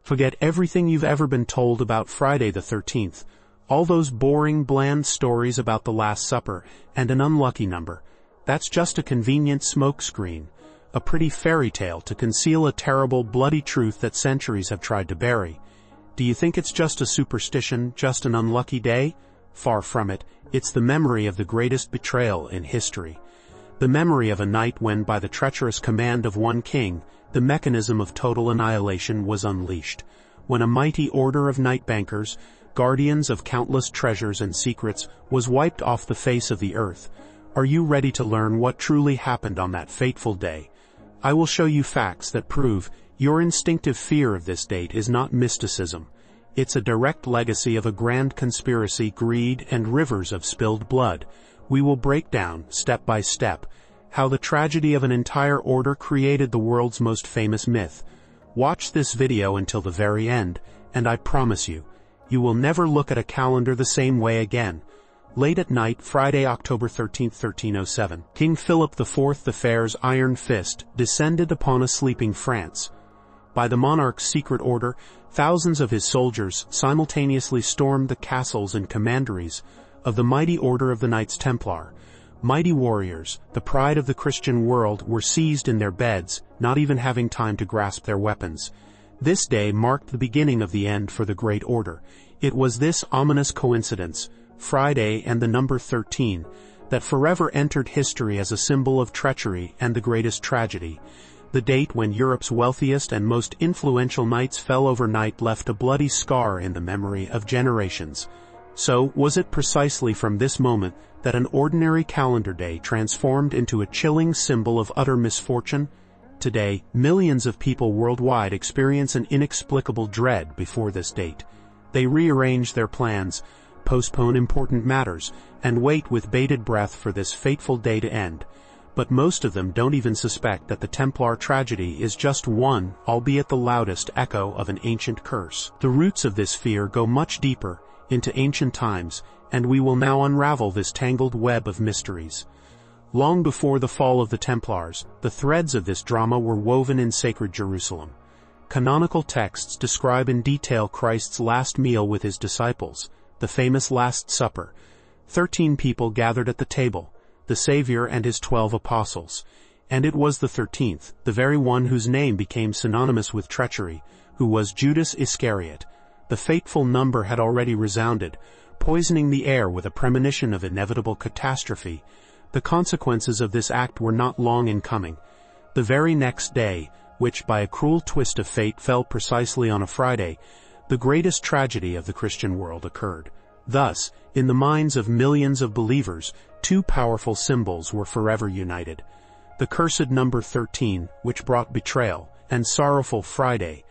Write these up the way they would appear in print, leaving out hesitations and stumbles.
Forget everything you've ever been told about Friday the 13th, all those boring, bland stories about the Last Supper and an unlucky number. That's just a convenient smokescreen, a pretty fairy tale to conceal a terrible, bloody truth that centuries have tried to bury. Do you think it's just a superstition, just an unlucky day? Far from it. It's the memory of the greatest betrayal in history. The memory of a night when, by the treacherous command of one king, the mechanism of total annihilation was unleashed. When a mighty order of night bankers, guardians of countless treasures and secrets, was wiped off the face of the earth. Are you ready to learn what truly happened on that fateful day? I will show you facts that prove your instinctive fear of this date is not mysticism. It's a direct legacy of a grand conspiracy, greed, and rivers of spilled blood. We will break down, step by step, how the tragedy of an entire order created the world's most famous myth. Watch this video until the very end, and I promise you, you will never look at a calendar the same way again. Late at night, Friday, October 13, 1307, King Philip IV the Fair's iron fist descended upon a sleeping France. By the monarch's secret order, thousands of his soldiers simultaneously stormed the castles and commanderies of the mighty order of the Knights Templar. Mighty warriors, the pride of the Christian world, were seized in their beds, not even having time to grasp their weapons. This day marked the beginning of the end for the Great Order. It was this ominous coincidence, Friday and the number 13, that forever entered history as a symbol of treachery and the greatest tragedy. The date when Europe's wealthiest and most influential knights fell overnight left a bloody scar in the memory of generations. So, was it precisely from this moment that an ordinary calendar day transformed into a chilling symbol of utter misfortune? Today, millions of people worldwide experience an inexplicable dread before this date. They rearrange their plans, postpone important matters, and wait with bated breath for this fateful day to end. But most of them don't even suspect that the Templar tragedy is just one, albeit the loudest, echo of an ancient curse. The roots of this fear go much deeper, into ancient times, and we will now unravel this tangled web of mysteries. Long before the fall of the Templars, the threads of this drama were woven in sacred Jerusalem. Canonical texts describe in detail Christ's last meal with his disciples, the famous Last Supper. 13 people gathered at the table, the Savior and his 12 apostles. And it was the 13th, the very one whose name became synonymous with treachery, who was Judas Iscariot. The fateful number had already resounded, poisoning the air with a premonition of inevitable catastrophe. The consequences of this act were not long in coming. The very next day, which by a cruel twist of fate fell precisely on a Friday, the greatest tragedy of the Christian world occurred. Thus, in the minds of millions of believers, two powerful symbols were forever united. The cursed number 13, which brought betrayal, and sorrowful Friday,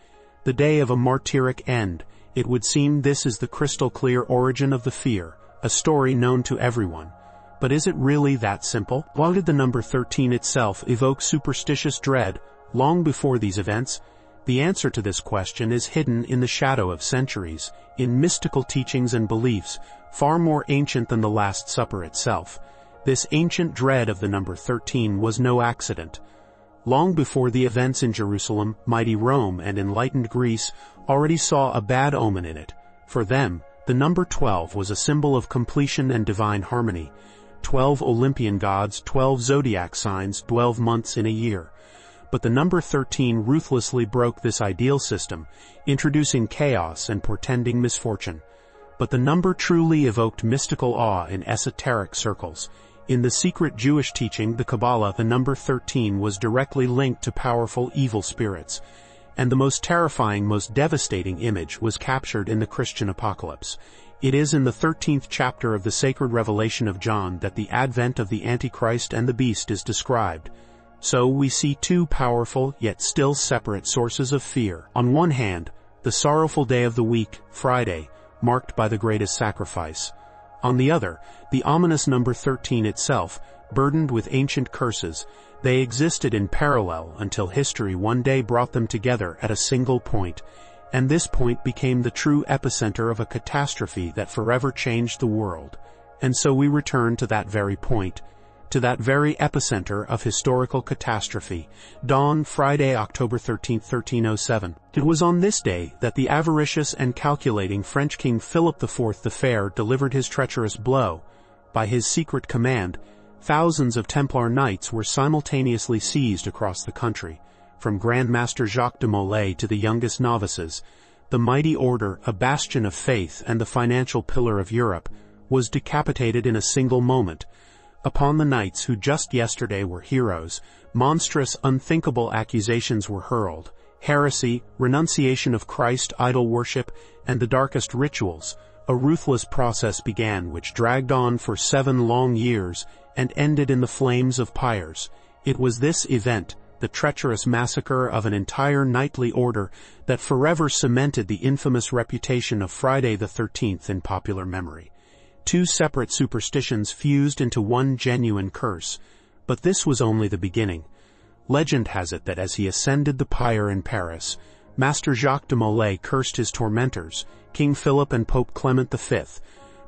the day of a martyric end. It would seem this is the crystal-clear origin of the fear, a story known to everyone. But is it really that simple? Why did the number 13 itself evoke superstitious dread long before these events? The answer to this question is hidden in the shadow of centuries, in mystical teachings and beliefs, far more ancient than the Last Supper itself. This ancient dread of the number 13 was no accident. Long before the events in Jerusalem, mighty Rome and enlightened Greece already saw a bad omen in it. For them, the number 12 was a symbol of completion and divine harmony. 12 Olympian gods, 12 zodiac signs, 12 months in a year. But the number 13 ruthlessly broke this ideal system, introducing chaos and portending misfortune. But the number truly evoked mystical awe in esoteric circles. In the secret Jewish teaching, the Kabbalah, the number 13 was directly linked to powerful evil spirits. And the most terrifying, most devastating image was captured in the Christian apocalypse. It is in the 13th chapter of the sacred revelation of John that the advent of the Antichrist and the beast is described. So we see two powerful, yet still separate sources of fear. On one hand, the sorrowful day of the week, Friday, marked by the greatest sacrifice. On the other, the ominous number 13 itself, burdened with ancient curses. They existed in parallel until history one day brought them together at a single point, and this point became the true epicenter of a catastrophe that forever changed the world. And so we return to that very point. to that very epicenter of historical catastrophe, dawn Friday, October 13, 1307. It was on this day that the avaricious and calculating French King Philip IV the Fair delivered his treacherous blow. By his secret command, thousands of Templar knights were simultaneously seized across the country, from Grand Master Jacques de Molay to the youngest novices. The mighty order, a bastion of faith and the financial pillar of Europe, was decapitated in a single moment. Upon the knights who just yesterday were heroes, monstrous, unthinkable accusations were hurled: heresy, renunciation of Christ, idol worship, and the darkest rituals. A ruthless process began which dragged on for 7 long years and ended in the flames of pyres. It was this event, the treacherous massacre of an entire knightly order, that forever cemented the infamous reputation of Friday the 13th in popular memory. 2 separate superstitions fused into one genuine curse. But this was only the beginning. Legend has it that as he ascended the pyre in Paris, Master Jacques de Molay cursed his tormentors, King Philip and Pope Clement V,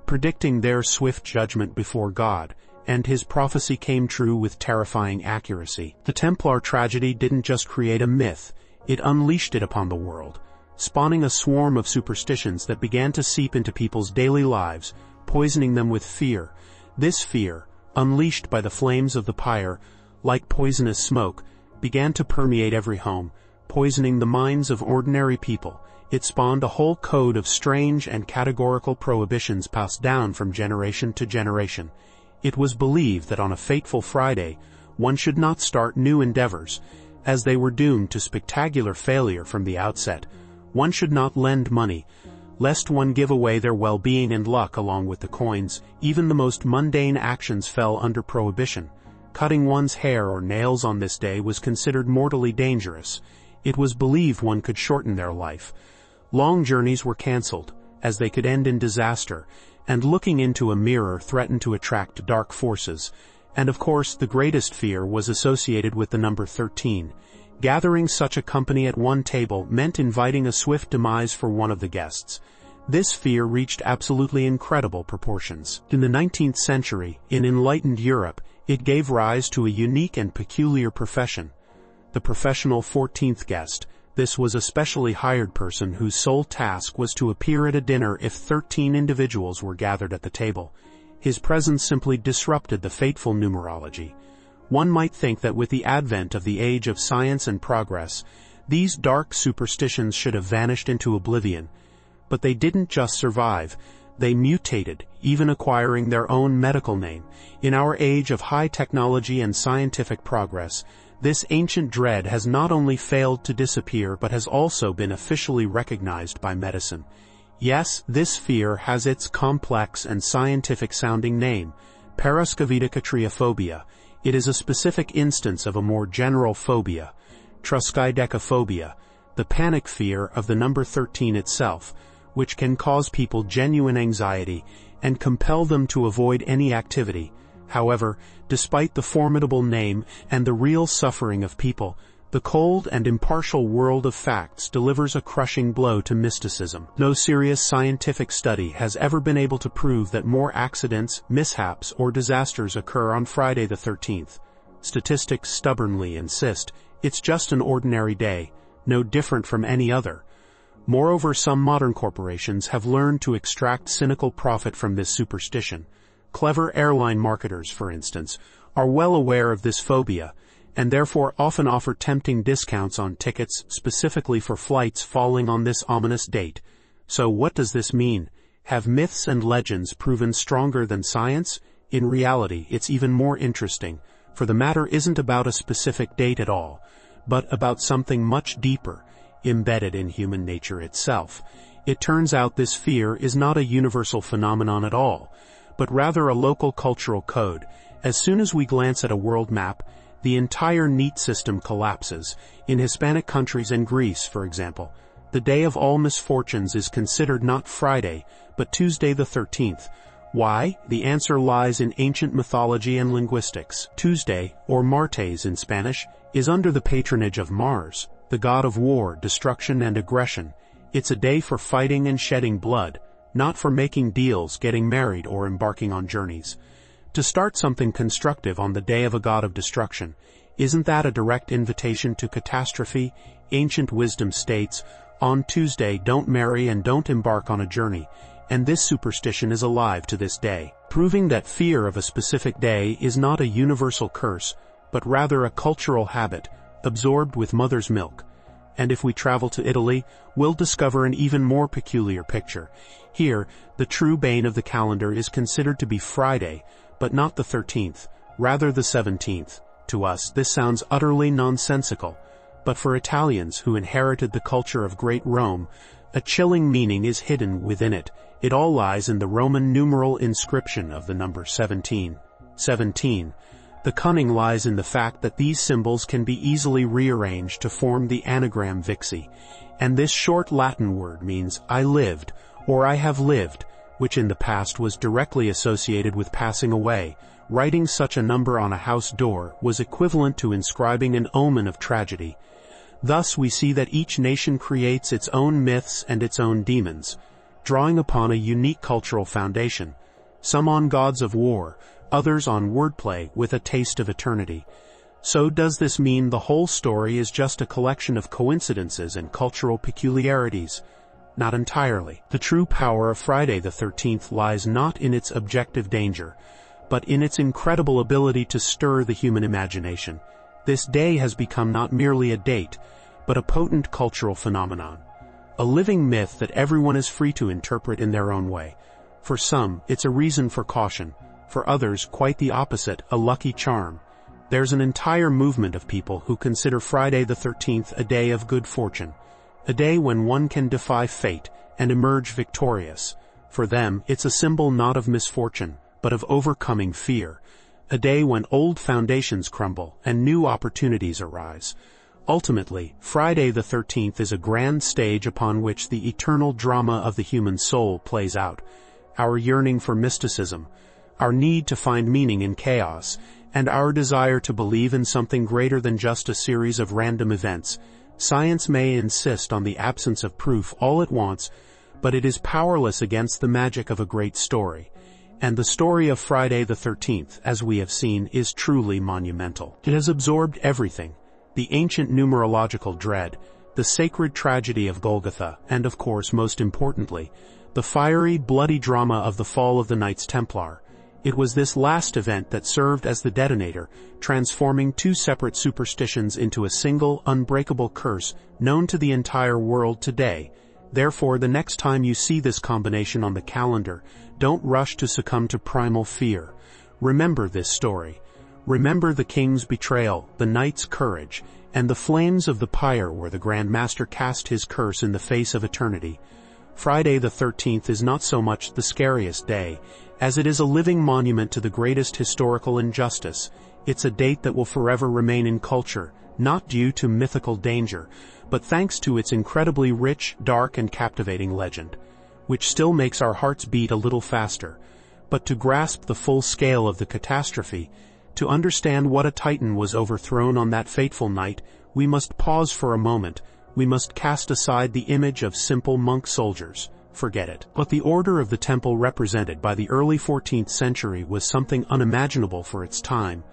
predicting their swift judgment before God, and his prophecy came true with terrifying accuracy. The Templar tragedy didn't just create a myth, it unleashed it upon the world, spawning a swarm of superstitions that began to seep into people's daily lives, poisoning them with fear. This fear, unleashed by the flames of the pyre, like poisonous smoke, began to permeate every home, poisoning the minds of ordinary people. It spawned a whole code of strange and categorical prohibitions passed down from generation to generation. It was believed that on a fateful Friday, one should not start new endeavors, as they were doomed to spectacular failure from the outset. One should not lend money, lest one give away their well-being and luck along with the coins. Even the most mundane actions fell under prohibition. Cutting one's hair or nails on this day was considered mortally dangerous. It was believed one could shorten their life. Long journeys were cancelled, as they could end in disaster, and looking into a mirror threatened to attract dark forces. And of course, the greatest fear was associated with the number 13. Gathering such a company at one table meant inviting a swift demise for one of the guests. This fear reached absolutely incredible proportions. In the 19th century, in enlightened Europe, it gave rise to a unique and peculiar profession: the professional 14th guest. This was a specially hired person whose sole task was to appear at a dinner if 13 individuals were gathered at the table. His presence simply disrupted the fateful numerology. One might think that with the advent of the age of science and progress, these dark superstitions should have vanished into oblivion. But they didn't just survive. They mutated, even acquiring their own medical name. In our age of high technology and scientific progress, this ancient dread has not only failed to disappear but has also been officially recognized by medicine. Yes, this fear has its complex and scientific-sounding name: paraskevidekatriophobia. It is a specific instance of a more general phobia, triskaidekaphobia, the panic fear of the number 13 itself, which can cause people genuine anxiety and compel them to avoid any activity. However, despite the formidable name and the real suffering of people, the cold and impartial world of facts delivers a crushing blow to mysticism. No serious scientific study has ever been able to prove that more accidents, mishaps, or disasters occur on Friday the 13th. Statistics stubbornly insist it's just an ordinary day, no different from any other. Moreover, some modern corporations have learned to extract cynical profit from this superstition. Clever airline marketers, for instance, are well aware of this phobia, and therefore often offer tempting discounts on tickets specifically for flights falling on this ominous date. So what does this mean? Have myths and legends proven stronger than science? In reality, it's even more interesting, for the matter isn't about a specific date at all, but about something much deeper, embedded in human nature itself. It turns out this fear is not a universal phenomenon at all, but rather a local cultural code. As soon as we glance at a world map, the entire NEAT system collapses. In Hispanic countries and Greece, for example, the day of all misfortunes is considered not Friday, but Tuesday the 13th. Why? The answer lies in ancient mythology and linguistics. Tuesday, or Martes in Spanish, is under the patronage of Mars, the god of war, destruction, and aggression. It's a day for fighting and shedding blood, not for making deals, getting married, or embarking on journeys. To start something constructive on the day of a god of destruction, isn't that a direct invitation to catastrophe? Ancient wisdom states, "On Tuesday don't marry and don't embark on a journey," and this superstition is alive to this day, proving that fear of a specific day is not a universal curse, but rather a cultural habit, absorbed with mother's milk. And if we travel to Italy, we'll discover an even more peculiar picture. Here, the true bane of the calendar is considered to be Friday, but not the 13th, rather the 17th. To us, this sounds utterly nonsensical, but for Italians who inherited the culture of Great Rome, a chilling meaning is hidden within it. It all lies in the Roman numeral inscription of the number 17. 17. The cunning lies in the fact that these symbols can be easily rearranged to form the anagram vixi, and this short Latin word means "I lived" or "I have lived," which in the past was directly associated with passing away. Writing such a number on a house door was equivalent to inscribing an omen of tragedy. Thus we see that each nation creates its own myths and its own demons, drawing upon a unique cultural foundation, some on gods of war, others on wordplay with a taste of eternity. So does this mean the whole story is just a collection of coincidences and cultural peculiarities? Not entirely. The true power of Friday the 13th lies not in its objective danger, but in its incredible ability to stir the human imagination. This day has become not merely a date, but a potent cultural phenomenon, a living myth that everyone is free to interpret in their own way. For some, it's a reason for caution. For others, quite the opposite, a lucky charm. There's an entire movement of people who consider Friday the 13th a day of good fortune, a day when one can defy fate and emerge victorious. For them, it's a symbol not of misfortune, but of overcoming fear, a day when old foundations crumble and new opportunities arise. Ultimately, Friday the 13th is a grand stage upon which the eternal drama of the human soul plays out. Our yearning for mysticism, our need to find meaning in chaos, and our desire to believe in something greater than just a series of random events. Science may insist on the absence of proof all it wants, but it is powerless against the magic of a great story. And the story of Friday the 13th, as we have seen, is truly monumental. It has absorbed everything: the ancient numerological dread, the sacred tragedy of Golgotha, and of course, most importantly, the fiery, bloody drama of the fall of the Knights Templar. It was this last event that served as the detonator, transforming two separate superstitions into a single, unbreakable curse known to the entire world today. Therefore, the next time you see this combination on the calendar, don't rush to succumb to primal fear. Remember this story. Remember the king's betrayal, the knight's courage, and the flames of the pyre where the Grand Master cast his curse in the face of eternity. Friday the 13th is not so much the scariest day, as it is a living monument to the greatest historical injustice. It's a date that will forever remain in culture, not due to mythical danger, but thanks to its incredibly rich, dark, and captivating legend, which still makes our hearts beat a little faster. But to grasp the full scale of the catastrophe, to understand what a titan was overthrown on that fateful night, we must pause for a moment. We must cast aside the image of simple monk soldiers. Forget it. What the Order of the Temple represented by the early 14th century was something unimaginable for its time.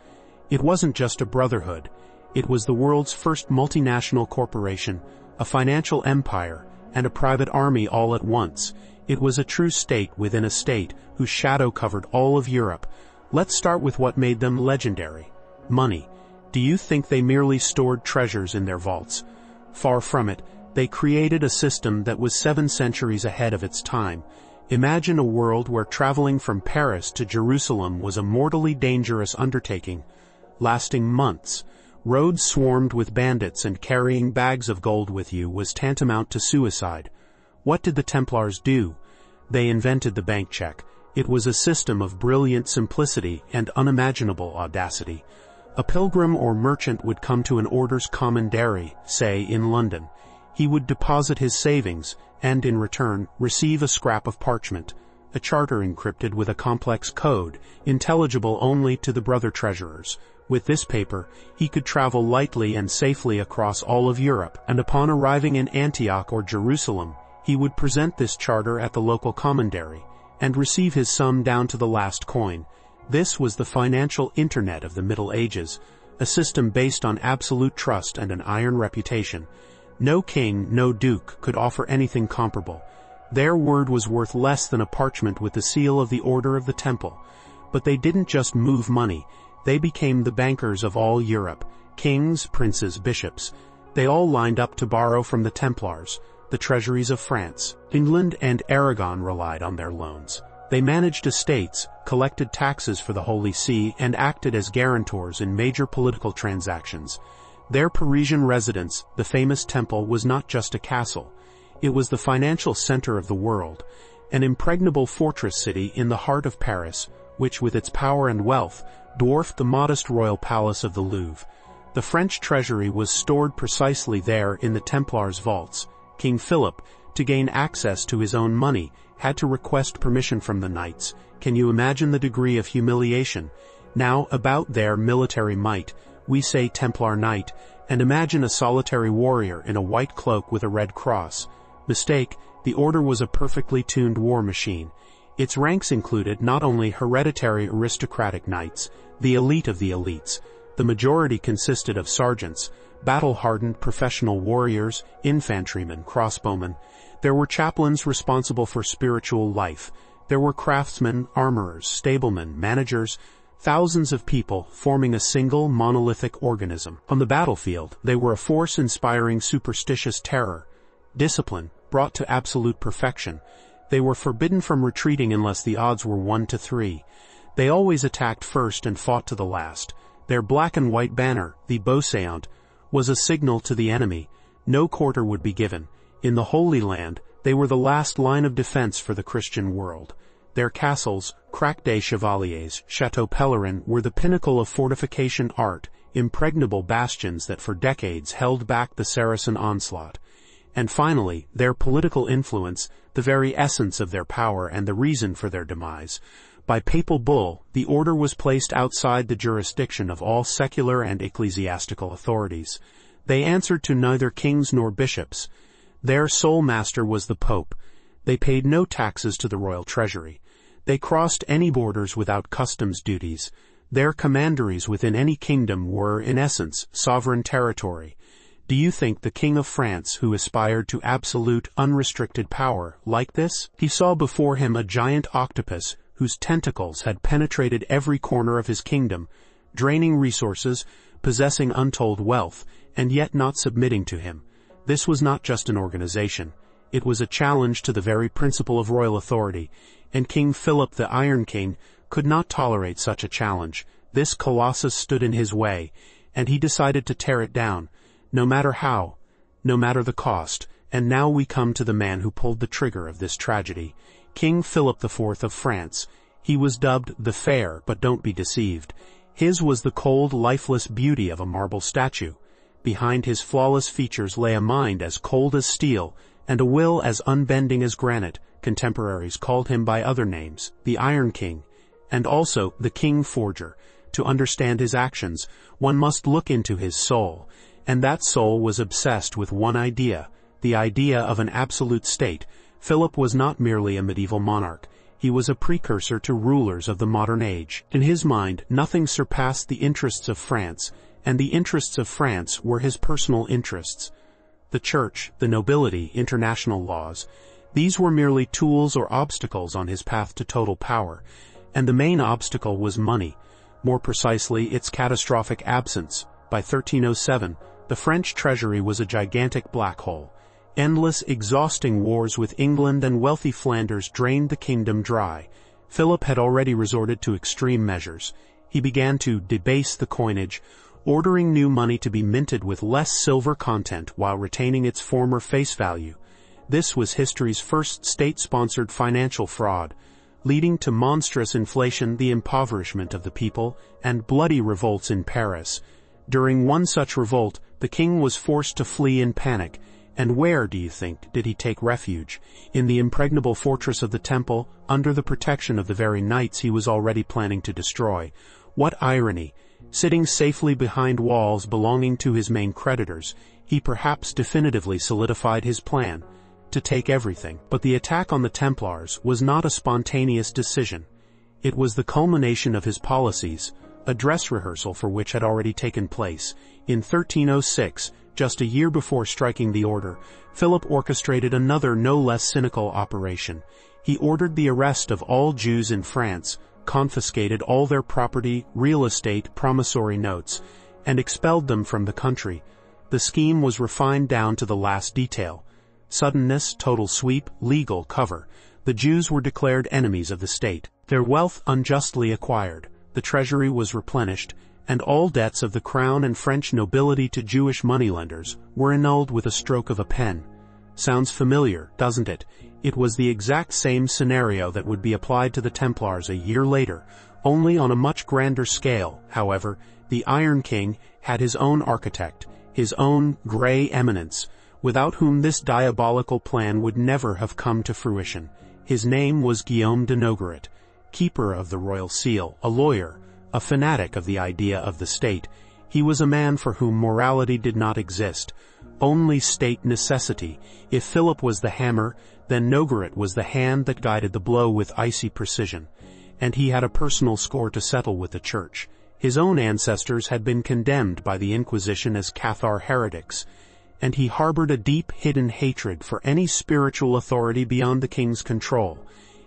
It wasn't just a brotherhood. It was the world's first multinational corporation, a financial empire, and a private army all at once. It was a true state within a state whose shadow covered all of Europe. Let's start with what made them legendary. Money. Do you think they merely stored treasures in their vaults? Far from it. They created a system that was 7 centuries ahead of its time. Imagine a world where traveling from Paris to Jerusalem was a mortally dangerous undertaking, lasting months. Roads swarmed with bandits, and carrying bags of gold with you was tantamount to suicide. What did the Templars do? They invented the bank check. It was a system of brilliant simplicity and unimaginable audacity. A pilgrim or merchant would come to an order's commandery, say in London. He would deposit his savings and, in return, receive a scrap of parchment, a charter encrypted with a complex code, intelligible only to the brother treasurers. With this paper, he could travel lightly and safely across all of Europe, and upon arriving in Antioch or Jerusalem, he would present this charter at the local commandery, and receive his sum down to the last coin. This was the financial internet of the Middle Ages, a system based on absolute trust and an iron reputation. No king, no duke could offer anything comparable. Their word was worth less than a parchment with the seal of the Order of the Temple. But they didn't just move money, they became the bankers of all Europe. Kings, princes, bishops. They all lined up to borrow from the Templars, the treasuries of France. England and Aragon relied on their loans. They managed estates, collected taxes for the Holy See, and acted as guarantors in major political transactions. Their Parisian residence, the famous Temple, was not just a castle. It was the financial center of the world, an impregnable fortress city in the heart of Paris, which with its power and wealth dwarfed the modest royal palace of the Louvre. The French treasury was stored precisely there in the Templars' vaults. King Philip, to gain access to his own money, had to request permission from the knights. Can you imagine the degree of humiliation? Now, about their military might, we say Templar Knight, and imagine a solitary warrior in a white cloak with a red cross. Mistake, the order was a perfectly tuned war machine. Its ranks included not only hereditary aristocratic knights, the elite of the elites. The majority consisted of sergeants, battle-hardened professional warriors, infantrymen, crossbowmen. There were chaplains responsible for spiritual life. There were craftsmen, armorers, stablemen, managers, thousands of people forming a single monolithic organism. On the battlefield, they were a force inspiring superstitious terror. Discipline, brought to absolute perfection. They were forbidden from retreating unless the odds were 1 to 3. They always attacked first and fought to the last. Their black and white banner, the Beauseant, was a signal to the enemy. No quarter would be given. In the Holy Land, they were the last line of defense for the Christian world. Their castles, Crac des Chevaliers, Chateau Pellerin, were the pinnacle of fortification art, impregnable bastions that for decades held back the Saracen onslaught. And finally, their political influence, the very essence of their power and the reason for their demise. By papal bull, the order was placed outside the jurisdiction of all secular and ecclesiastical authorities. They answered to neither kings nor bishops. Their sole master was the Pope. They paid no taxes to the royal treasury. They crossed any borders without customs duties. Their commanderies within any kingdom were, in essence, sovereign territory. Do you think the King of France, who aspired to absolute, unrestricted power, liked this? He saw before him a giant octopus whose tentacles had penetrated every corner of his kingdom, draining resources, possessing untold wealth, and yet not submitting to him. This was not just an organization. It was a challenge to the very principle of royal authority, and King Philip the Iron King could not tolerate such a challenge. This colossus stood in his way, and he decided to tear it down, no matter how, no matter the cost. And now we come to the man who pulled the trigger of this tragedy, King Philip IV of France. He was dubbed the Fair, but don't be deceived. His was the cold, lifeless beauty of a marble statue. Behind his flawless features lay a mind as cold as steel, and a will as unbending as granite. Contemporaries called him by other names, the Iron King, and also the King Forger. To understand his actions, one must look into his soul, and that soul was obsessed with one idea, the idea of an absolute state. Philip was not merely a medieval monarch. He was a precursor to rulers of the modern age. In his mind, nothing surpassed the interests of France, and the interests of France were his personal interests. The church, the nobility, international laws, these were merely tools or obstacles on his path to total power, and the main obstacle was money, more precisely its catastrophic absence. By 1307, the French treasury was a gigantic black hole. Endless, exhausting wars with England and wealthy Flanders drained the kingdom dry. Philip had already resorted to extreme measures. He began to debase the coinage, ordering new money to be minted with less silver content while retaining its former face value. This was history's first state-sponsored financial fraud, leading to monstrous inflation, the impoverishment of the people, and bloody revolts in Paris. During one such revolt, the king was forced to flee in panic. And where, do you think, did he take refuge? In the impregnable fortress of the Temple, under the protection of the very knights he was already planning to destroy. What irony! Sitting safely behind walls belonging to his main creditors, he perhaps definitively solidified his plan to take everything. But the attack on the Templars was not a spontaneous decision. It was the culmination of his policies, a dress rehearsal for which had already taken place. In 1306, just a year before striking the order, Philip orchestrated another no less cynical operation. He ordered the arrest of all Jews in France, confiscated all their property, real estate, promissory notes, and expelled them from the country. The scheme was refined down to the last detail. Suddenness, total sweep, legal cover. The Jews were declared enemies of the state. Their wealth unjustly acquired. The treasury was replenished, and all debts of the crown and French nobility to Jewish moneylenders were annulled with a stroke of a pen. Sounds familiar, doesn't it? It was the exact same scenario that would be applied to the Templars a year later, only on a much grander scale. However, the Iron King had his own architect, his own Grey Eminence, without whom this diabolical plan would never have come to fruition. His name was Guillaume de Nogaret, keeper of the royal seal, a lawyer, a fanatic of the idea of the state. He was a man for whom morality did not exist, only state necessity. If Philip was the hammer, then Nogaret was the hand that guided the blow with icy precision, and he had a personal score to settle with the Church. His own ancestors had been condemned by the Inquisition as Cathar heretics, and he harbored a deep hidden hatred for any spiritual authority beyond the king's control.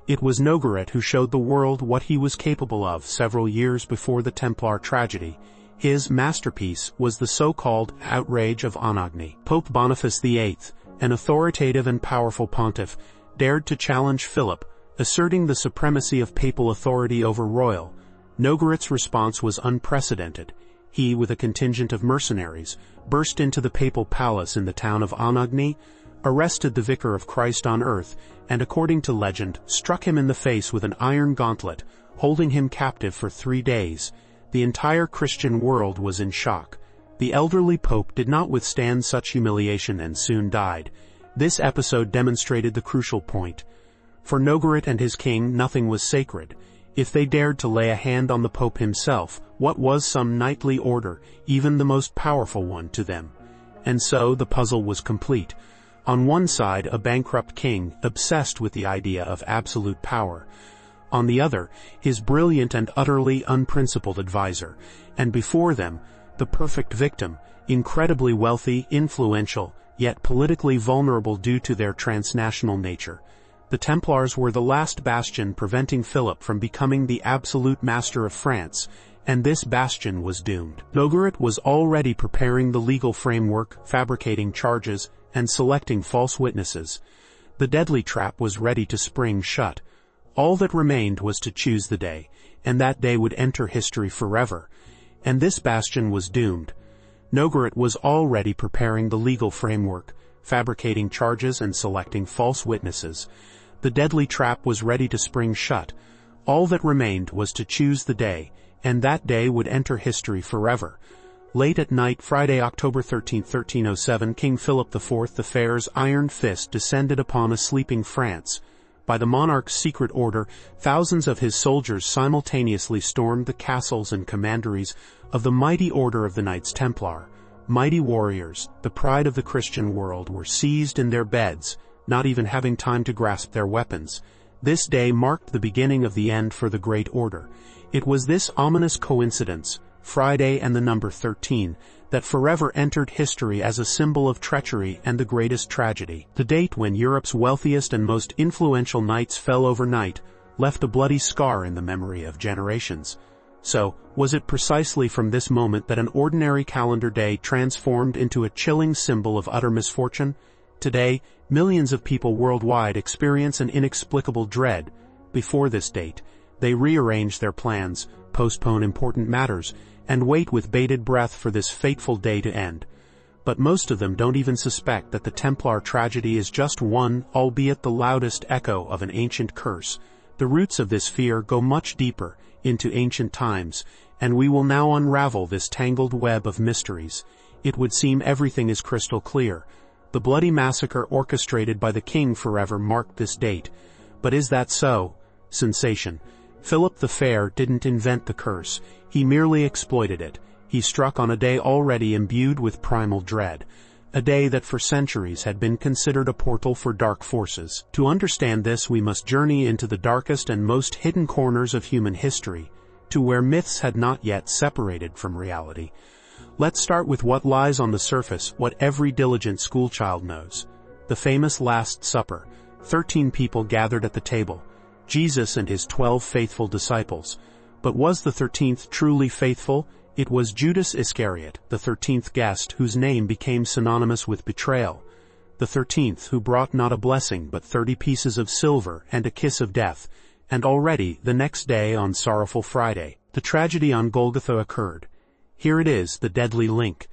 It was Nogaret who showed the world what he was capable of several years before the Templar tragedy. His masterpiece was the so-called outrage of Anagni. Pope Boniface VIII, an authoritative and powerful pontiff, dared to challenge Philip, asserting the supremacy of papal authority over royal. Nogaret's response was unprecedented. He, with a contingent of mercenaries, burst into the papal palace in the town of Anagni, arrested the Vicar of Christ on earth, and according to legend, struck him in the face with an iron gauntlet, holding him captive for 3 days. The entire Christian world was in shock. The elderly pope did not withstand such humiliation and soon died. This episode demonstrated the crucial point. For Nogaret and his king, nothing was sacred. If they dared to lay a hand on the pope himself, what was some knightly order, even the most powerful one, to them? And so the puzzle was complete. On one side, a bankrupt king, obsessed with the idea of absolute power. On the other, his brilliant and utterly unprincipled advisor. And before them, the perfect victim, incredibly wealthy, influential, yet politically vulnerable due to their transnational nature. The Templars were the last bastion preventing Philip from becoming the absolute master of France, and this bastion was doomed. Nogaret was already preparing the legal framework, fabricating charges, and selecting false witnesses. The deadly trap was ready to spring shut. All that remained was to choose the day, and that day would enter history forever. And this bastion was doomed. Nogaret was already preparing the legal framework, fabricating charges and selecting false witnesses. The deadly trap was ready to spring shut. All that remained was to choose the day, and that day would enter history forever. Late at night, Friday, October 13, 1307, King Philip IV the Fair's iron fist descended upon a sleeping France. By the monarch's secret order, thousands of his soldiers simultaneously stormed the castles and commanderies of the mighty order of the Knights Templar. Mighty warriors, the pride of the Christian world, were seized in their beds, not even having time to grasp their weapons. This day marked the beginning of the end for the Great Order. It was this ominous coincidence, Friday and the number 13, that forever entered history as a symbol of treachery and the greatest tragedy. The date when Europe's wealthiest and most influential knights fell overnight left a bloody scar in the memory of generations. So, was it precisely from this moment that an ordinary calendar day transformed into a chilling symbol of utter misfortune? Today, millions of people worldwide experience an inexplicable dread. Before this date, they rearrange their plans, postpone important matters, and wait with bated breath for this fateful day to end. But most of them don't even suspect that the Templar tragedy is just one, albeit the loudest echo of an ancient curse. The roots of this fear go much deeper, into ancient times, and we will now unravel this tangled web of mysteries. It would seem everything is crystal clear. The bloody massacre orchestrated by the king forever marked this date. But is that so? Sensation. Philip the Fair didn't invent the curse. He merely exploited it. He struck on a day already imbued with primal dread. a day that for centuries had been considered a portal for dark forces. To understand this, we must journey into the darkest and most hidden corners of human history, to where myths had not yet separated from reality. Let's start with what lies on the surface, what every diligent schoolchild knows. The famous Last Supper. 13 people gathered at the table, Jesus and his 12 faithful disciples. But was the 13th truly faithful? It was Judas Iscariot, the 13th guest, whose name became synonymous with betrayal. The 13th who brought not a blessing but 30 pieces of silver and a kiss of death. And already, the next day on Sorrowful Friday, the tragedy on Golgotha occurred. Here it is, the deadly link.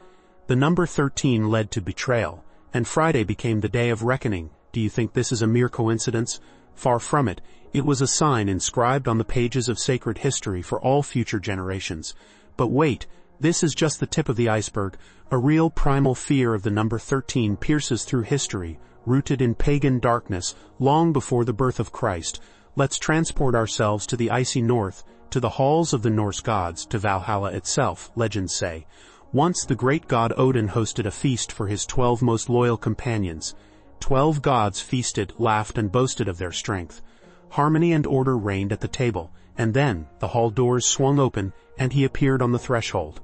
The number 13 led to betrayal, and Friday became the day of reckoning. Do you think this is a mere coincidence? Far from it. It was a sign inscribed on the pages of sacred history for all future generations. But wait, this is just the tip of the iceberg. A real primal fear of the number 13 pierces through history, rooted in pagan darkness, long before the birth of Christ. Let's transport ourselves to the icy north, to the halls of the Norse gods, to Valhalla itself, legends say. Once the great god Odin hosted a feast for his 12 most loyal companions. 12 gods feasted, laughed, and boasted of their strength. Harmony and order reigned at the table, and then the hall doors swung open, and he appeared on the threshold.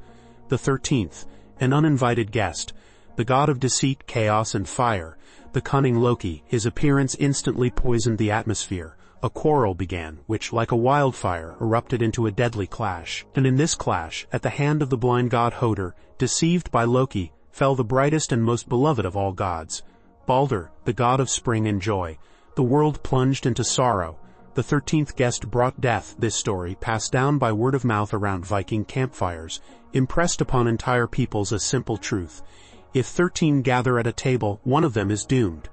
The 13th, an uninvited guest, the god of deceit, chaos, and fire, the cunning Loki. His appearance instantly poisoned the atmosphere. A quarrel began, which, like a wildfire, erupted into a deadly clash. And in this clash, at the hand of the blind god Hodor, deceived by Loki, fell the brightest and most beloved of all gods, Balder, the god of spring and joy. The world plunged into sorrow. The 13th guest brought death. This story, passed down by word of mouth around Viking campfires, impressed upon entire peoples a simple truth. If 13 gather at a table, one of them is doomed.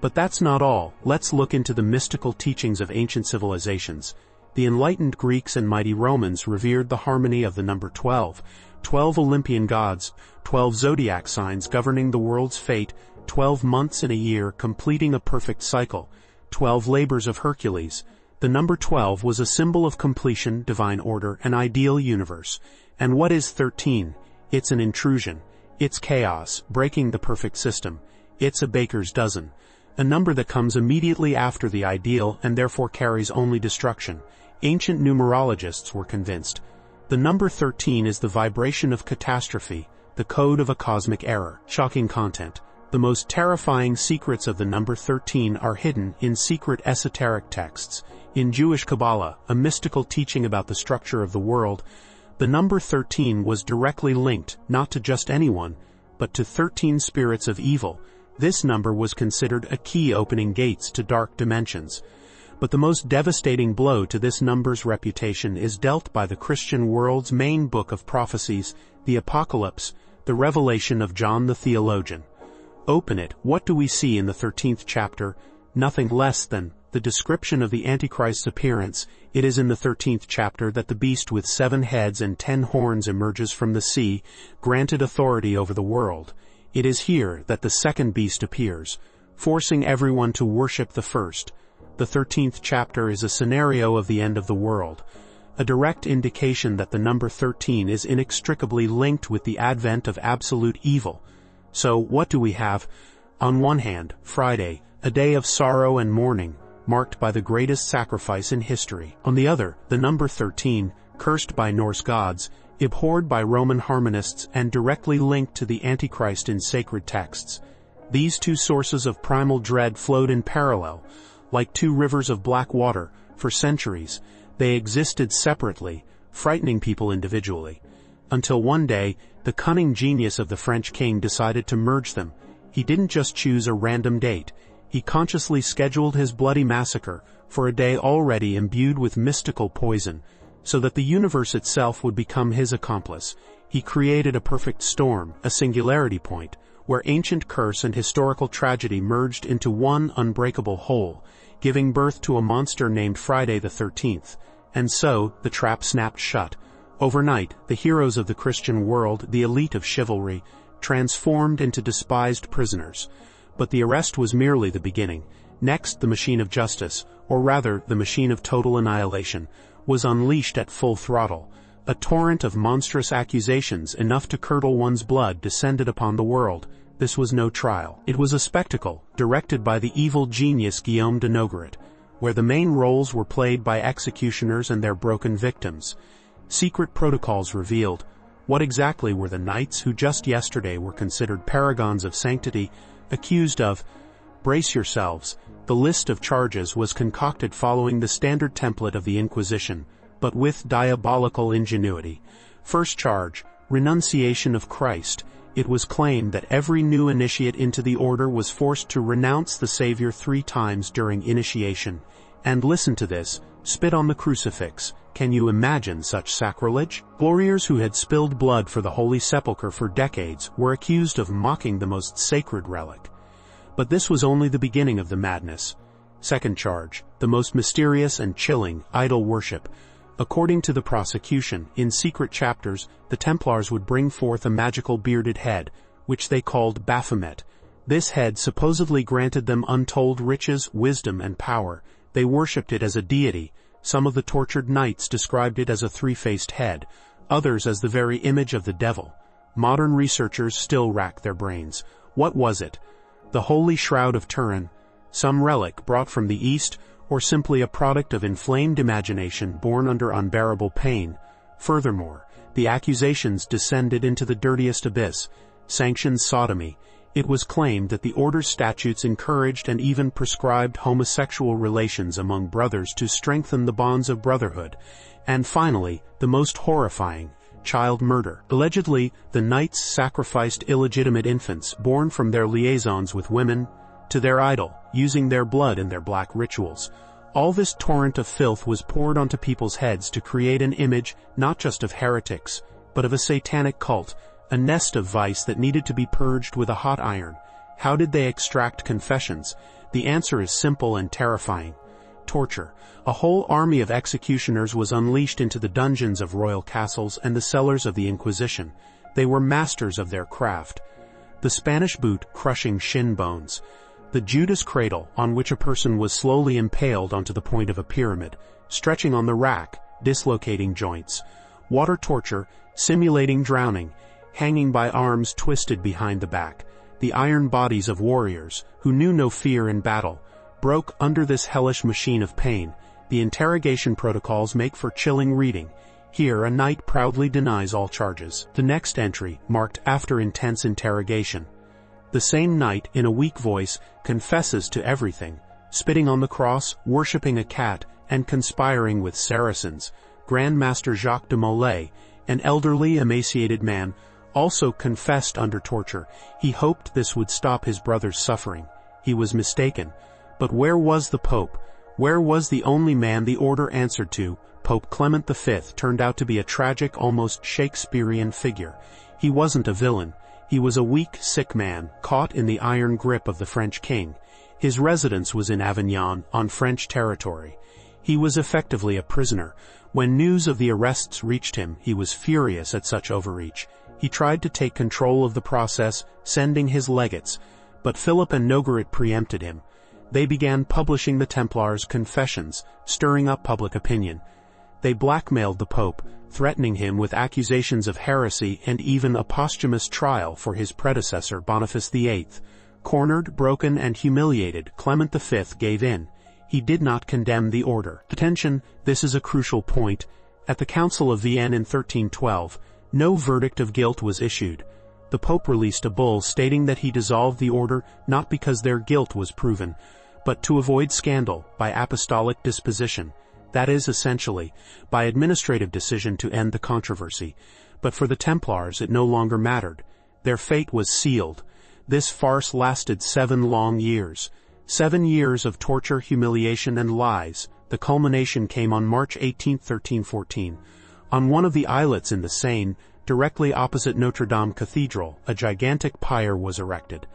But that's not all. Let's look into the mystical teachings of ancient civilizations. The enlightened Greeks and mighty Romans revered the harmony of the number 12. 12 Olympian gods, 12 zodiac signs governing the world's fate, 12 months in a year completing a perfect cycle, 12 labors of Hercules. The number 12 was a symbol of completion, divine order, an ideal universe. And what is 13? It's an intrusion. It's chaos, breaking the perfect system. It's a baker's dozen. A number that comes immediately after the ideal and therefore carries only destruction. Ancient numerologists were convinced. The number 13 is the vibration of catastrophe, the code of a cosmic error. Shocking content. The most terrifying secrets of the number 13 are hidden in secret esoteric texts. In Jewish Kabbalah, a mystical teaching about the structure of the world, the number 13 was directly linked, not to just anyone, but to 13 spirits of evil. This number was considered a key opening gates to dark dimensions. But the most devastating blow to this number's reputation is dealt by the Christian world's main book of prophecies, the Apocalypse, the revelation of John the theologian. Open it. What do we see in the 13th chapter? Nothing less than the description of the Antichrist's appearance. It is in the 13th chapter that the beast with 7 heads and 10 horns emerges from the sea, granted authority over the world. It is here that the second beast appears, forcing everyone to worship the first. The 13th chapter is a scenario of the end of the world, a direct indication that the number 13 is inextricably linked with the advent of absolute evil. So, what do we have? On one hand, Friday, a day of sorrow and mourning, marked by the greatest sacrifice in history. On the other, the number 13, cursed by Norse gods, abhorred by Roman harmonists, and directly linked to the Antichrist in sacred texts. These two sources of primal dread flowed in parallel, like two rivers of black water. For centuries, they existed separately, frightening people individually. Until one day, the cunning genius of the French king decided to merge them. He didn't just choose a random date. He consciously scheduled his bloody massacre for a day already imbued with mystical poison, so that the universe itself would become his accomplice. He created a perfect storm, a singularity point, where ancient curse and historical tragedy merged into one unbreakable whole, giving birth to a monster named Friday the 13th. And so, the trap snapped shut. Overnight, the heroes of the Christian world, the elite of chivalry, transformed into despised prisoners. But the arrest was merely the beginning. Next, the machine of justice, or rather, the machine of total annihilation, was unleashed at full throttle. A torrent of monstrous accusations enough to curdle one's blood descended upon the world. this was no trial. It was a spectacle, directed by the evil genius Guillaume de Nogaret, where the main roles were played by executioners and their broken victims. Secret protocols revealed what exactly were the knights who just yesterday were considered paragons of sanctity, accused of. Brace yourselves, the list of charges was concocted following the standard template of the Inquisition, but with diabolical ingenuity. First charge, renunciation of Christ. It was claimed that every new initiate into the order was forced to renounce the Savior 3 times during initiation. And listen to this, spit on the crucifix. Can you imagine such sacrilege? Warriors who had spilled blood for the Holy Sepulchre for decades were accused of mocking the most sacred relic. But this was only the beginning of the madness. Second charge, the most mysterious and chilling, idol worship. According to the prosecution, in secret chapters, the Templars would bring forth a magical bearded head, which they called Baphomet. This head supposedly granted them untold riches, wisdom, and power. They worshipped it as a deity. Some of the tortured knights described it as a 3-faced head, others as the very image of the devil. Modern researchers still rack their brains. What was it? The Holy Shroud of Turin, some relic brought from the East, or simply a product of inflamed imagination born under unbearable pain? Furthermore, the accusations descended into the dirtiest abyss, sanctioned sodomy. It was claimed that the order's statutes encouraged and even prescribed homosexual relations among brothers to strengthen the bonds of brotherhood. And finally, the most horrifying, child murder. Allegedly, the knights sacrificed illegitimate infants born from their liaisons with women to their idol, using their blood in their black rituals. All this torrent of filth was poured onto people's heads to create an image not just of heretics, but of a satanic cult, a nest of vice that needed to be purged with a hot iron. How did they extract confessions? The answer is simple and terrifying. Torture. A whole army of executioners was unleashed into the dungeons of royal castles and the cellars of the Inquisition. They were masters of their craft. The Spanish boot crushing shin bones. The Judas cradle, on which a person was slowly impaled onto the point of a pyramid, stretching on the rack, dislocating joints. Water torture, simulating drowning, hanging by arms twisted behind the back. The iron bodies of warriors, who knew no fear in battle, broke under this hellish machine of pain. The interrogation protocols make for chilling reading. Here a knight proudly denies all charges. The next entry, marked after intense interrogation. The same knight, in a weak voice, confesses to everything, spitting on the cross, worshipping a cat, and conspiring with Saracens. Grand Master Jacques de Molay, an elderly, emaciated man, also confessed under torture. He hoped this would stop his brother's suffering. He was mistaken. But where was the Pope? Where was the only man the order answered to? Pope Clement V turned out to be a tragic, almost Shakespearean figure. He wasn't a villain. He was a weak, sick man, caught in the iron grip of the French king. His residence was in Avignon, on French territory. He was effectively a prisoner. When news of the arrests reached him, he was furious at such overreach. He tried to take control of the process, sending his legates, but Philip and Nogaret preempted him. They began publishing the Templars' confessions, stirring up public opinion. They blackmailed the Pope, threatening him with accusations of heresy and even a posthumous trial for his predecessor Boniface VIII. Cornered, broken, and humiliated, Clement V gave in. He did not condemn the order. Attention, this is a crucial point. At the Council of Vienne in 1312, no verdict of guilt was issued. The Pope released a bull stating that he dissolved the order not because their guilt was proven, but to avoid scandal by apostolic disposition. That is, essentially, by administrative decision to end the controversy. But for the Templars it no longer mattered. Their fate was sealed. This farce lasted 7 long years. 7 years of torture, humiliation, and lies. The culmination came on March 18, 1314. On one of the islets in the Seine, directly opposite Notre Dame Cathedral, a gigantic pyre was erected.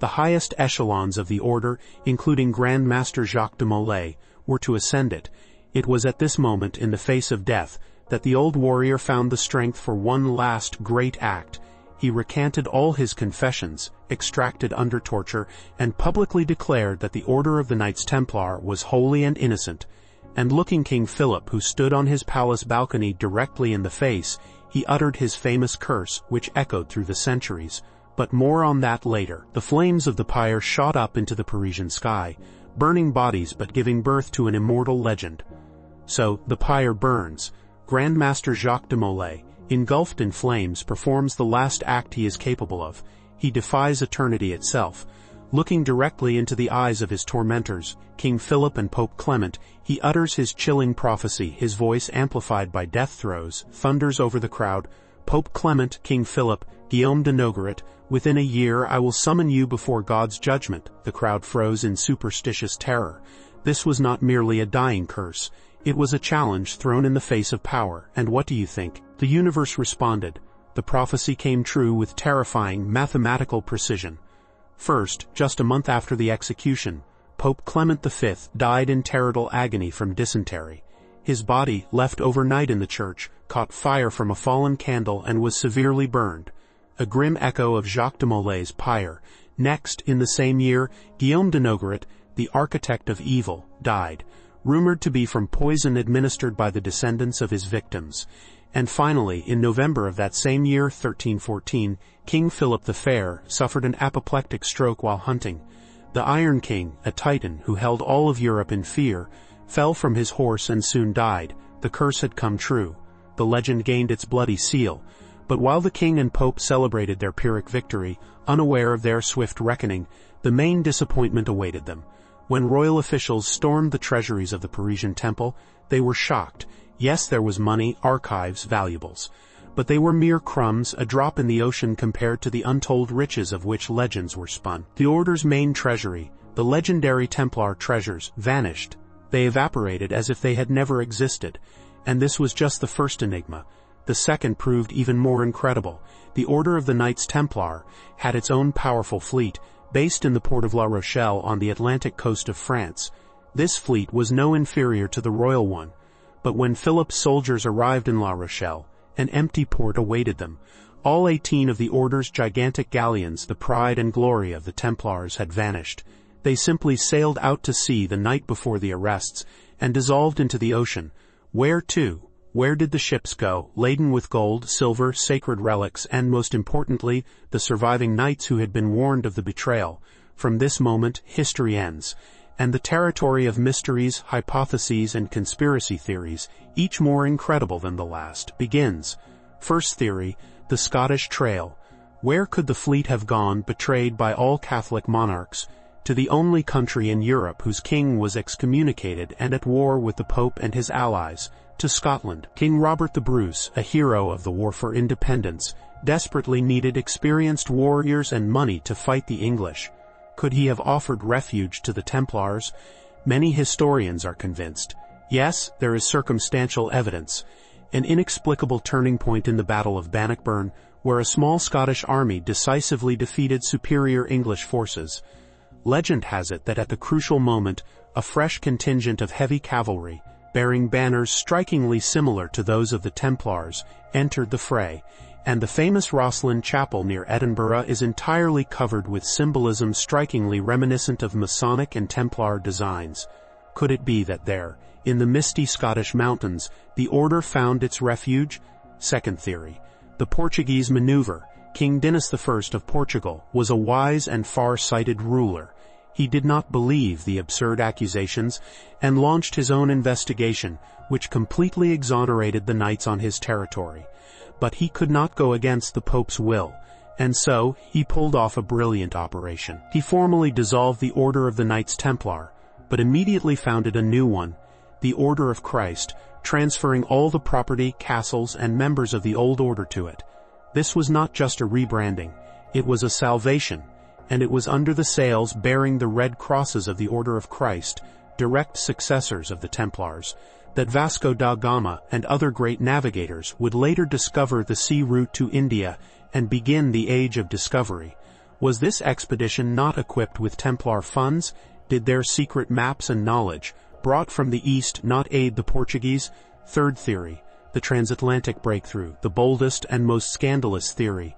The highest echelons of the order, including Grand Master Jacques de Molay, were to ascend it. It was at this moment, in the face of death, that the old warrior found the strength for one last great act. He recanted all his confessions, extracted under torture, and publicly declared that the order of the Knights Templar was holy and innocent. And looking King Philip, who stood on his palace balcony directly in the face, he uttered his famous curse, which echoed through the centuries. But more on that later. The flames of the pyre shot up into the Parisian sky, burning bodies but giving birth to an immortal legend. So, the pyre burns. Grandmaster Jacques de Molay, engulfed in flames, performs the last act he is capable of. He defies eternity itself. Looking directly into the eyes of his tormentors, King Philip and Pope Clement, he utters his chilling prophecy. His voice, amplified by death throes, thunders over the crowd. Pope Clement, King Philip, Guillaume de Nogaret, within a year I will summon you before God's judgment. The crowd froze in superstitious terror. This was not merely a dying curse. It was a challenge thrown in the face of power. And what do you think? The universe responded. The prophecy came true with terrifying mathematical precision. First, just a month after the execution, Pope Clement V died in terrible agony from dysentery. His body, left overnight in the church, caught fire from a fallen candle and was severely burned. A grim echo of Jacques de Molay's pyre. Next, in the same year, Guillaume de Nogaret, the architect of evil, died, rumored to be from poison administered by the descendants of his victims. And finally, in November of that same year, 1314, King Philip the Fair suffered an apoplectic stroke while hunting. The Iron King, a titan who held all of Europe in fear, fell from his horse and soon died. The curse had come true. The legend gained its bloody seal. But while the king and pope celebrated their Pyrrhic victory, unaware of their swift reckoning, the main disappointment awaited them. When royal officials stormed the treasuries of the Parisian temple, they were shocked. Yes, there was money, archives, valuables. But they were mere crumbs, a drop in the ocean compared to the untold riches of which legends were spun. The order's main treasury, the legendary Templar treasures, vanished. They evaporated as if they had never existed. And this was just the first enigma. The second proved even more incredible. The Order of the Knights Templar had its own powerful fleet, based in the port of La Rochelle on the Atlantic coast of France. This fleet was no inferior to the royal one. But when Philip's soldiers arrived in La Rochelle, an empty port awaited them. All 18 of the Order's gigantic galleons, the pride and glory of the Templars, had vanished. They simply sailed out to sea the night before the arrests and dissolved into the ocean. Where to? Where did the ships go, laden with gold, silver, sacred relics, and most importantly, the surviving knights who had been warned of the betrayal? From this moment, history ends. And the territory of mysteries, hypotheses, and conspiracy theories, each more incredible than the last, begins. First theory, the Scottish Trail. Where could the fleet have gone, betrayed by all Catholic monarchs, to the only country in Europe whose king was excommunicated and at war with the Pope and his allies? To Scotland. King Robert the Bruce, a hero of the War for Independence, desperately needed experienced warriors and money to fight the English. Could he have offered refuge to the Templars? Many historians are convinced. Yes, there is circumstantial evidence. An inexplicable turning point in the Battle of Bannockburn, where a small Scottish army decisively defeated superior English forces. Legend has it that at the crucial moment, a fresh contingent of heavy cavalry, bearing banners strikingly similar to those of the Templars, entered the fray, and the famous Rosslyn Chapel near Edinburgh is entirely covered with symbolism strikingly reminiscent of Masonic and Templar designs. Could it be that there, in the misty Scottish mountains, the order found its refuge? Second theory, the Portuguese maneuver. King Dinis I of Portugal was a wise and far-sighted ruler. He did not believe the absurd accusations and launched his own investigation, which completely exonerated the knights on his territory. But he could not go against the Pope's will, and so he pulled off a brilliant operation. He formally dissolved the Order of the Knights Templar, but immediately founded a new one, the Order of Christ, transferring all the property, castles, and members of the old order to it. This was not just a rebranding, it was a salvation, and it was under the sails bearing the red crosses of the Order of Christ, direct successors of the Templars, that Vasco da Gama and other great navigators would later discover the sea route to India and begin the Age of Discovery. Was this expedition not equipped with Templar funds? Did their secret maps and knowledge, brought from the East, not aid the Portuguese? Third theory, the transatlantic breakthrough, the boldest and most scandalous theory.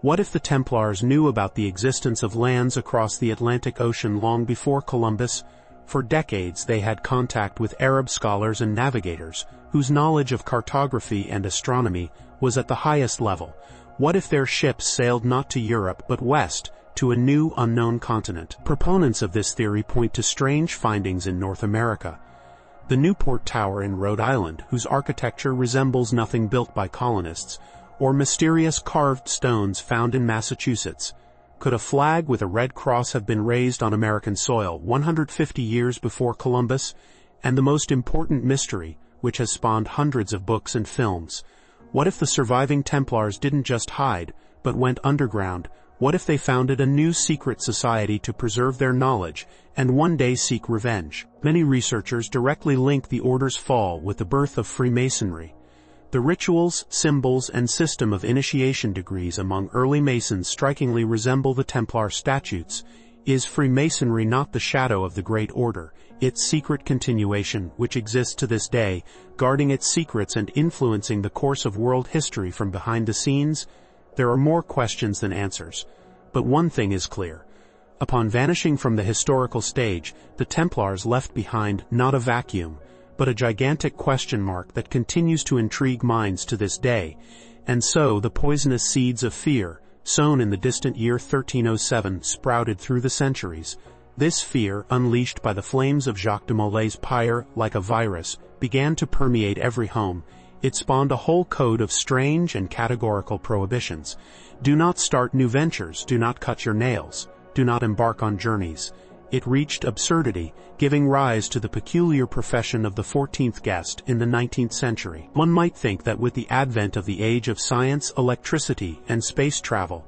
What if the Templars knew about the existence of lands across the Atlantic Ocean long before Columbus? For decades they had contact with Arab scholars and navigators, whose knowledge of cartography and astronomy was at the highest level. What if their ships sailed not to Europe but west, to a new unknown continent? Proponents of this theory point to strange findings in North America. The Newport Tower in Rhode Island, whose architecture resembles nothing built by colonists, or mysterious carved stones found in Massachusetts. Could a flag with a red cross have been raised on American soil 150 years before Columbus? And the most important mystery, which has spawned hundreds of books and films. What if the surviving Templars didn't just hide, but went underground? What if they founded a new secret society to preserve their knowledge, and one day seek revenge? Many researchers directly link the order's fall with the birth of Freemasonry. The rituals, symbols, and system of initiation degrees among early Masons strikingly resemble the Templar statutes. Is Freemasonry not the shadow of the Great Order, its secret continuation, which exists to this day, guarding its secrets and influencing the course of world history from behind the scenes? There are more questions than answers. But one thing is clear. Upon vanishing from the historical stage, the Templars left behind not a vacuum, but a gigantic question mark that continues to intrigue minds to this day. And so the poisonous seeds of fear, sown in the distant year 1307, sprouted through the centuries. This fear, unleashed by the flames of Jacques de Molay's pyre like a virus, began to permeate every home. It spawned a whole code of strange and categorical prohibitions. Do not start new ventures, do not cut your nails, do not embark on journeys. It reached absurdity, giving rise to the peculiar profession of the 14th guest in the 19th century. One might think that with the advent of the age of science, electricity, and space travel,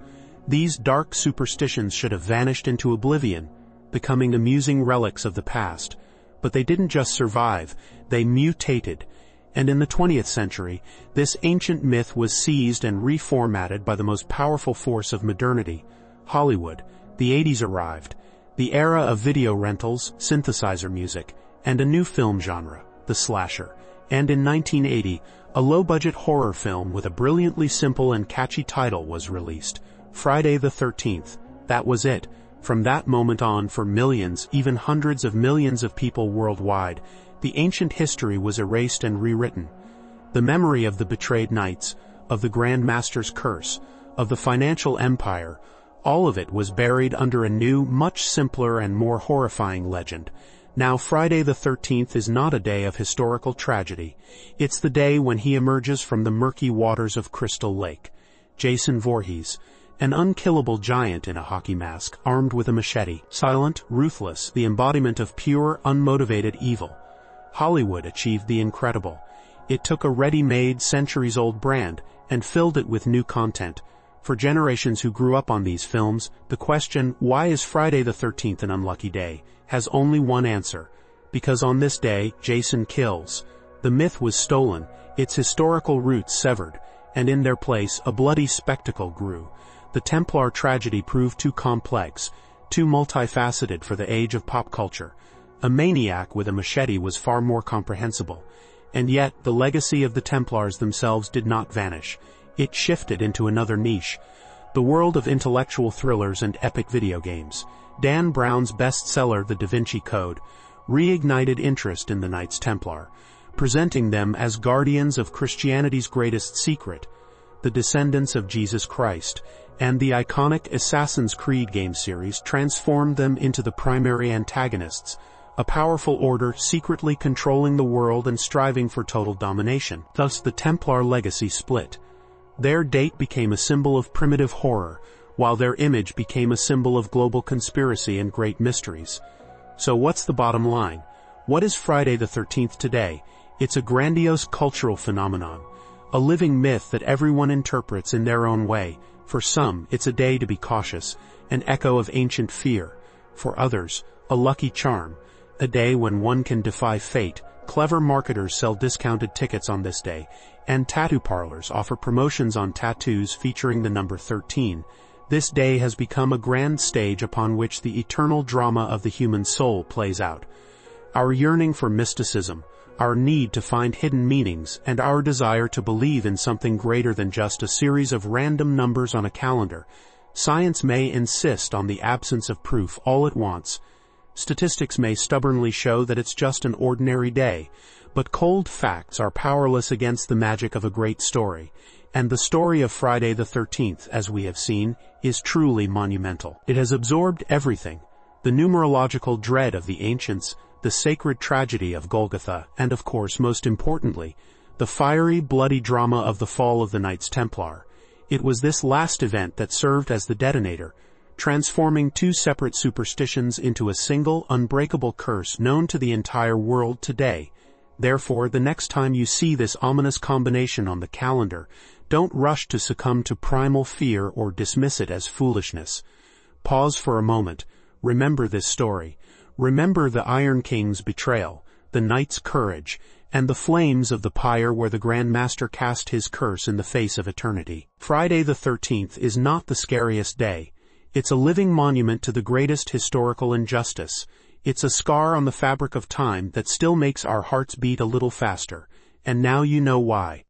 these dark superstitions should have vanished into oblivion, becoming amusing relics of the past. But they didn't just survive, they mutated. And in the 20th century, this ancient myth was seized and reformatted by the most powerful force of modernity, Hollywood. The 80s arrived, the era of video rentals, synthesizer music, and a new film genre, the slasher. And in 1980, a low-budget horror film with a brilliantly simple and catchy title was released, Friday the 13th. That was it. From that moment on, for millions, even hundreds of millions of people worldwide, the ancient history was erased and rewritten. The memory of the betrayed knights, of the Grand Master's curse, of the financial empire, all of it was buried under a new, much simpler and more horrifying legend. Now Friday the 13th is not a day of historical tragedy. It's the day when he emerges from the murky waters of Crystal Lake. Jason Voorhees, an unkillable giant in a hockey mask, armed with a machete, silent, ruthless, the embodiment of pure, unmotivated evil. Hollywood achieved the incredible. It took a ready-made, centuries-old brand and filled it with new content. For generations who grew up on these films, the question, why is Friday the 13th an unlucky day, has only one answer. Because on this day, Jason kills. The myth was stolen, its historical roots severed, and in their place, a bloody spectacle grew. The Templar tragedy proved too complex, too multifaceted for the age of pop culture. A maniac with a machete was far more comprehensible. And yet, the legacy of the Templars themselves did not vanish. It shifted into another niche, the world of intellectual thrillers and epic video games. Dan Brown's bestseller, The Da Vinci Code, reignited interest in the Knights Templar, presenting them as guardians of Christianity's greatest secret, the descendants of Jesus Christ, and the iconic Assassin's Creed game series transformed them into the primary antagonists, a powerful order secretly controlling the world and striving for total domination. Thus the Templar legacy split. Their date became a symbol of primitive horror, while their image became a symbol of global conspiracy and great mysteries. So what's the bottom line? What is Friday the 13th today? It's a grandiose cultural phenomenon, a living myth that everyone interprets in their own way. For some, it's a day to be cautious, an echo of ancient fear. For others, a lucky charm, a day when one can defy fate. Clever marketers sell discounted tickets on this day, and tattoo parlors offer promotions on tattoos featuring the number 13. This day has become a grand stage upon which the eternal drama of the human soul plays out. Our yearning for mysticism, our need to find hidden meanings, and our desire to believe in something greater than just a series of random numbers on a calendar. Science may insist on the absence of proof all it wants. Statistics may stubbornly show that it's just an ordinary day, but cold facts are powerless against the magic of a great story. And the story of Friday the 13th, as we have seen, is truly monumental. It has absorbed everything: the numerological dread of the ancients, the sacred tragedy of Golgotha, and of course, most importantly, the fiery, bloody drama of the fall of the Knights Templar. It was this last event that served as the detonator, transforming two separate superstitions into a single, unbreakable curse known to the entire world today. Therefore, the next time you see this ominous combination on the calendar, don't rush to succumb to primal fear or dismiss it as foolishness. Pause for a moment. Remember this story. Remember the Iron King's betrayal, the knight's courage, and the flames of the pyre where the Grand Master cast his curse in the face of eternity. Friday the 13th is not the scariest day. It's a living monument to the greatest historical injustice. It's a scar on the fabric of time that still makes our hearts beat a little faster. And now you know why.